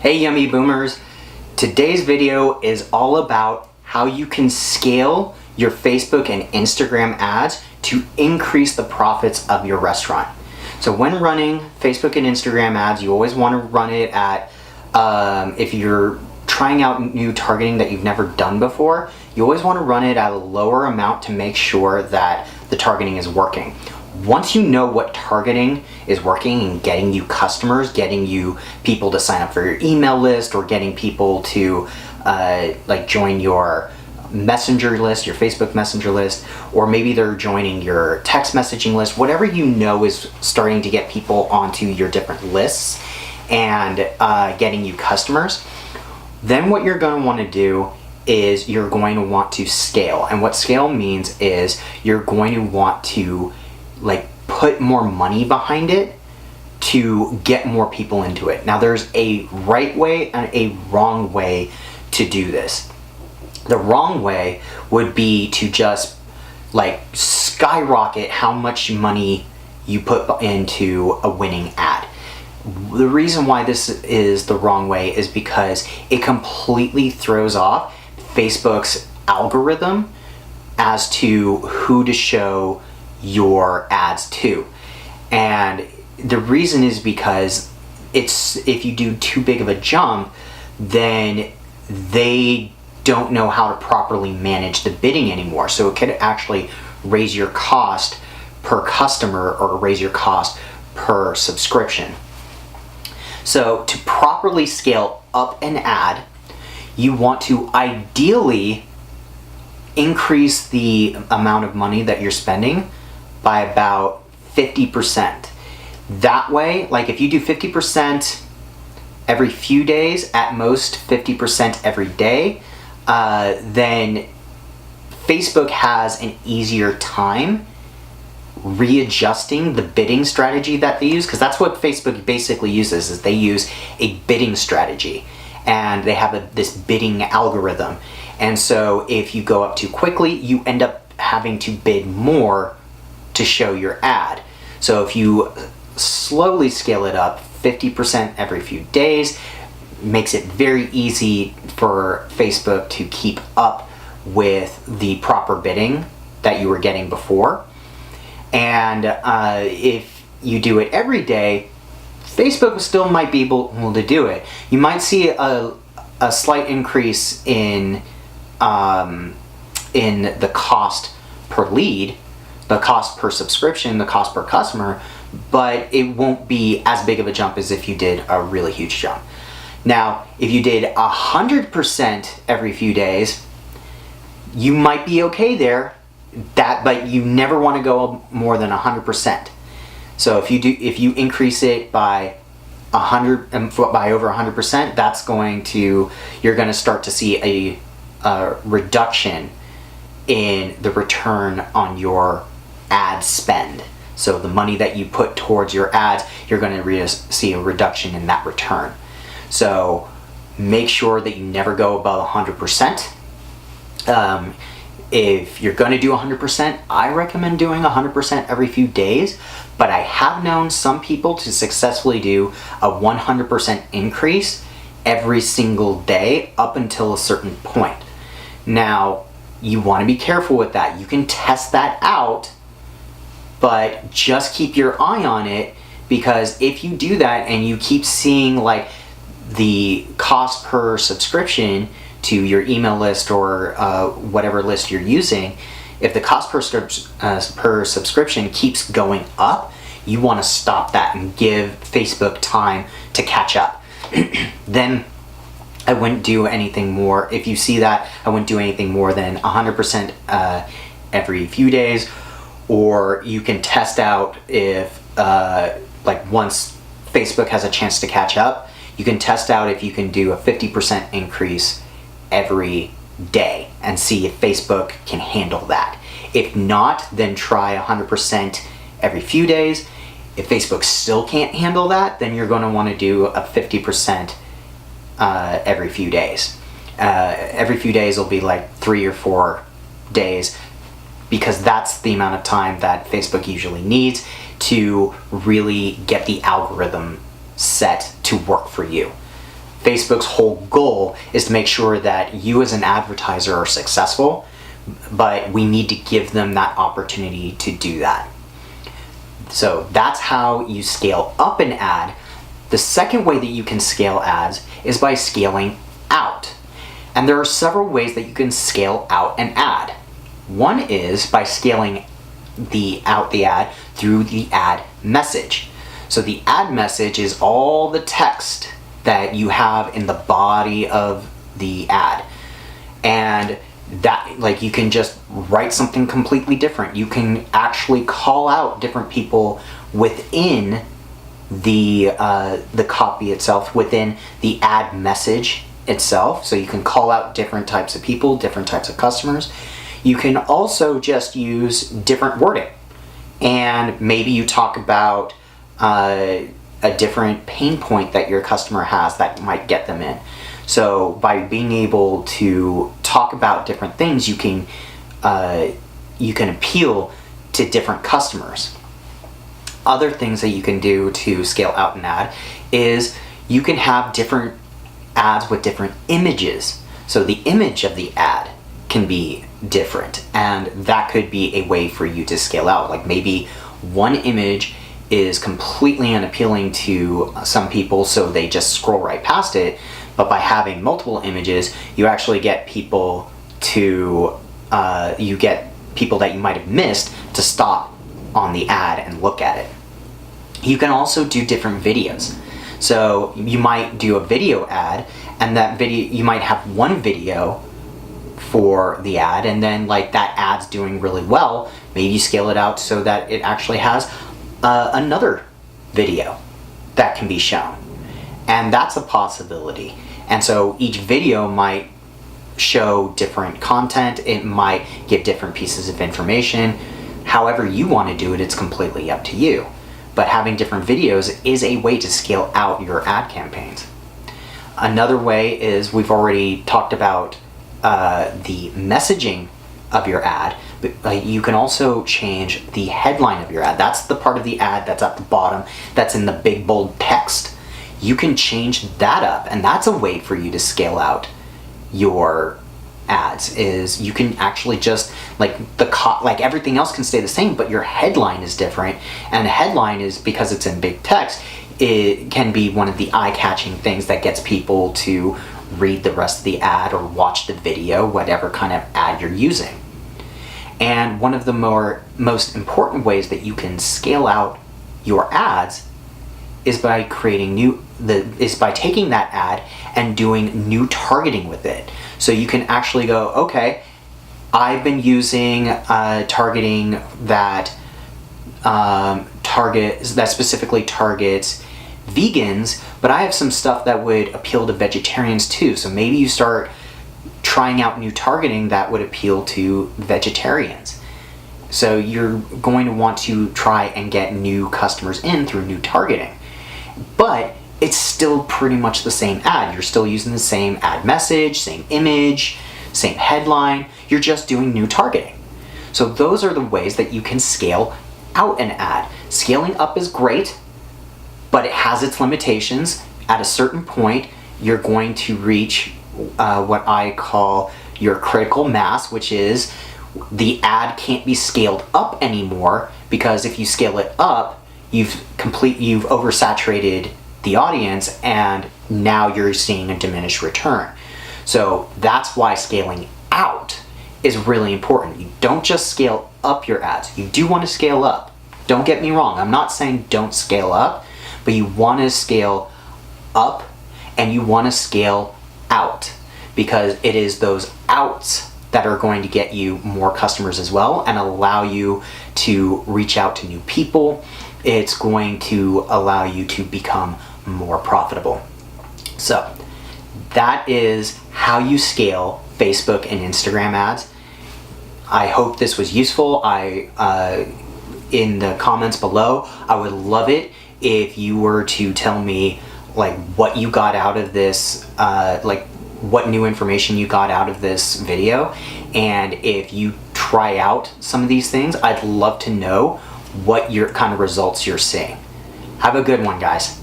Hey Yummy Boomers! Today's video is all about how you can scale your Facebook and Instagram ads to increase the profits of your restaurant. So when running Facebook and Instagram ads, you always want to run it at, if you're trying out new targeting that you've never done before, you always want to run it at a lower amount to make sure that the targeting is working. Once you know what targeting is working and getting you customers, getting you people to sign up for your email list, or getting people to join your messenger list, your Facebook messenger list, or maybe they're joining your text messaging list, whatever you know is starting to get people onto your different lists and getting you customers, then what you're going to want to do is you're going to want to scale. And what scale means is you're going to want to put more money behind it to get more people into it. Now there's a right way and a wrong way to do this. The wrong way would be to just skyrocket how much money you put into a winning ad. The reason why this is the wrong way is because it completely throws off Facebook's algorithm as to who to show your ads to. And the reason is because if you do too big of a jump, then they don't know how to properly manage the bidding anymore. So it could actually raise your cost per customer or raise your cost per subscription. So to properly scale up an ad, you want to ideally increase the amount of money that you're spending by about 50%. That way, if you do 50% every few days, at most 50% every day, then Facebook has an easier time readjusting the bidding strategy that they use, because that's what Facebook basically uses, is they use a bidding strategy and they have this bidding algorithm. And so if you go up too quickly, you end up having to bid more to show your ad. So if you slowly scale it up 50% every few days, makes it very easy for Facebook to keep up with the proper bidding that you were getting before. And if you do it every day, Facebook still might be able to do it. You might see a slight increase in the cost per lead, the cost per subscription, the cost per customer, but it won't be as big of a jump as if you did a really huge jump. Now, if you did 100% every few days, you might be okay there, but you never want to go more than 100%. So if you increase it by over 100%, you're going to start to see a reduction in the return on your ad spend. So the money that you put towards your ads, you're going to see a reduction in that return. So make sure that you never go above 100%. If you're going to do 100%, I recommend doing 100% every few days, but I have known some people to successfully do a 100% increase every single day up until a certain point. Now, you want to be careful with that. You can test that out, but just keep your eye on it, because if you do that and you keep seeing the cost per subscription to your email list or whatever list you're using, if the cost per subscription keeps going up, you want to stop that and give Facebook time to catch up. Then I wouldn't do anything more. If you see that, I wouldn't do anything more than 100% every few days. Or you can test out if once Facebook has a chance to catch up, you can test out if you can do a 50% increase every day and see if Facebook can handle that. If not, then try 100% every few days. If Facebook still can't handle that, then you're going to want to do a 50% every few days. Every few days will be 3 or 4 days, because that's the amount of time that Facebook usually needs to really get the algorithm set to work for you. Facebook's whole goal is to make sure that you as an advertiser are successful, but we need to give them that opportunity to do that. So that's how you scale up an ad. The second way that you can scale ads is by scaling out. And there are several ways that you can scale out an ad. One is by scaling out the ad through the ad message. So the ad message is all the text that you have in the body of the ad. And that, like, you can just write something completely different. You can actually call out different people within the copy itself, within the ad message itself. So you can call out different types of people, different types of customers. You can also just use different wording, and maybe you talk about a different pain point that your customer has that might get them in. So by being able to talk about different things, you can appeal to different customers. Other things that you can do to scale out an ad is you can have different ads with different images. So the image of the ad can be different, and that could be a way for you to scale out. Like maybe one image is completely unappealing to some people, so they just scroll right past it. But by having multiple images, you actually get people that you might have missed to stop on the ad and look at it. You can also do different videos. So you might do a video ad, and that video, you might have one video for the ad, and then like that ad's doing really well, maybe you scale it out so that it actually has another video that can be shown. And that's a possibility. And so each video might show different content, it might give different pieces of information. However you want to do it, it's completely up to you. But having different videos is a way to scale out your ad campaigns. Another way is, we've already talked about the messaging of your ad, but you can also change the headline of your ad. That's the part of the ad that's at the bottom, that's in the big bold text. You can change that up, and that's a way for you to scale out your ads. Is you can actually just like everything else can stay the same, but your headline is different. And the headline is, because it's in big text, it can be one of the eye-catching things that gets people to read the rest of the ad or watch the video, whatever kind of ad you're using. And one of the most important ways that you can scale out your ads is by by taking that ad and doing new targeting with it. So you can actually go, okay, I've been using targeting that specifically targets vegans, but I have some stuff that would appeal to vegetarians too. So maybe you start trying out new targeting that would appeal to vegetarians. So you're going to want to try and get new customers in through new targeting. But it's still pretty much the same ad. You're still using the same ad message, same image, same headline. You're just doing new targeting. So those are the ways that you can scale out an ad. Scaling up is great, but it has its limitations. At a certain point, you're going to reach what I call your critical mass, which is the ad can't be scaled up anymore, because if you scale it up, you've oversaturated the audience, and now you're seeing a diminished return. So that's why scaling out is really important. You don't just scale up your ads. You do want to scale up. Don't get me wrong. I'm not saying don't scale up, but you want to scale up and you want to scale out, because it is those outs that are going to get you more customers as well and allow you to reach out to new people. It's going to allow you to become more profitable. So that is how you scale Facebook and Instagram ads. I hope this was useful. In the comments below, I would love it if you were to tell me like what you got out of this, what new information you got out of this video. And if you try out some of these things, I'd love to know what kind of results you're seeing. Have a good one, guys.